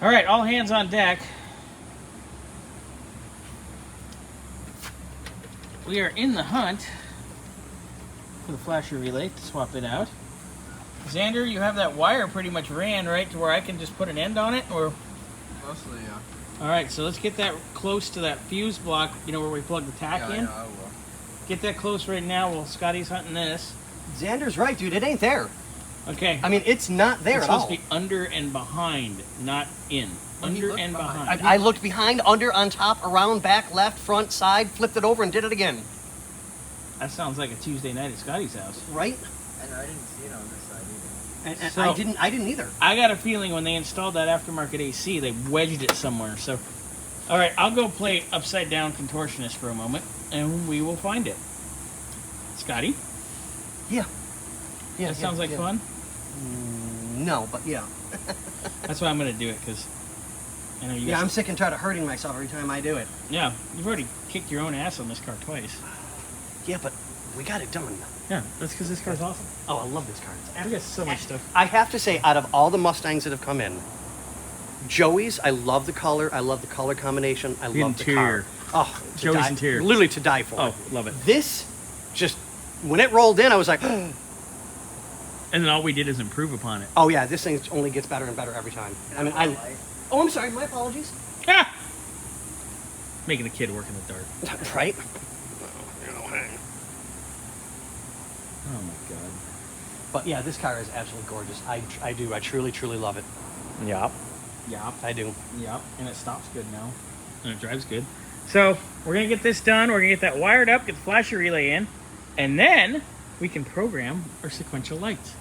All right, all hands on deck. We are in the hunt for the flasher relay to swap it out. Xander, you have that wire pretty much ran right to where I can just put an end on it, or? Mostly, yeah. All right, so let's get that close to that fuse block, you know, where we plug the tack in. Yeah, I will. Get that close right now while Scotty's hunting this. Xander's right, dude. It ain't there. Okay. I mean, it's not there it's at all. supposed to be under and behind, not in. Under and behind. I looked behind, under, on top, around, back, left, front, side, flipped it over, and did it again. That sounds like a Tuesday night at Scotty's house. Right? And I didn't see it on this side either. And So- I didn't either. I got a feeling when they installed that aftermarket AC, they wedged it somewhere. So, all right, I'll go play upside down contortionist for a moment, and we will find it. Scotty, Yeah. Yeah. that sounds like fun. No, but yeah. That's why I'm going to do it, because I know you Yeah, guys. I'm sick and tired of hurting myself every time I do it. Yeah, you've already kicked your own ass on this car twice. Yeah, but we got it done. Yeah, that's because this car's awesome. Oh, I love this car. We got so much stuff. I have to say, out of all the Mustangs that have come in, Joey's, I love the color. I love the color combination. I love the Interior. car. Oh, to Joey's die- interior. Literally to die for. Oh, love it. This, just, when it rolled in, I was like, And then all we did is improve upon it. oh yeah, this thing only gets better and better every time. I mean, oh, I'm sorry, my apologies. Ah! Making a kid work in the dark. Right? Oh my god. But yeah, this car is absolutely gorgeous. I truly, truly love it. Yep. Yep. I do. Yep. And it stops good now. And it drives good. So we're gonna get this done. We're gonna get that wired up, get the flasher relay in, and then we can program our sequential lights.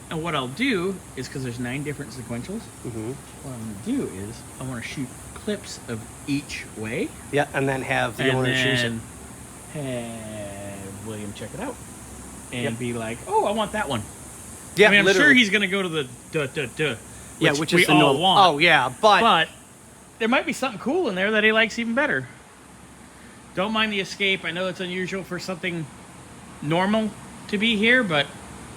And what I'll do is, because there's 9 different sequentials, what I'm gonna do is I want to shoot clips of each way, Yeah, and then have the and owner choose it. then have William check it out and Yep. be like, "Oh, I want that one." Yeah, I mean, I'm literally. sure he's gonna go to the which we is the all normal. want. Oh yeah, But there might be something cool in there that he likes even better. Don't mind the escape. I know it's unusual for something normal to be here, but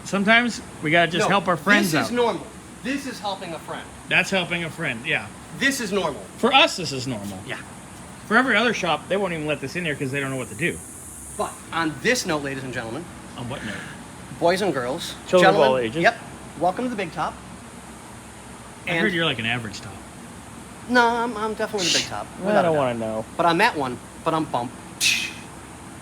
sometimes we gotta just help our friends out. This is normal. This is helping a friend. That's helping a friend, yeah. This is normal. For us, this is normal. Yeah. For every other shop, they won't even let this in there because they don't know what to do. But on this note, ladies and gentlemen, On what note? boys and girls, Children of all gentlemen, ages. Yep. Welcome to the big top. I heard you're like an average top. No, I'm definitely the big top. I don't want to know. But on that one, but I'm bump.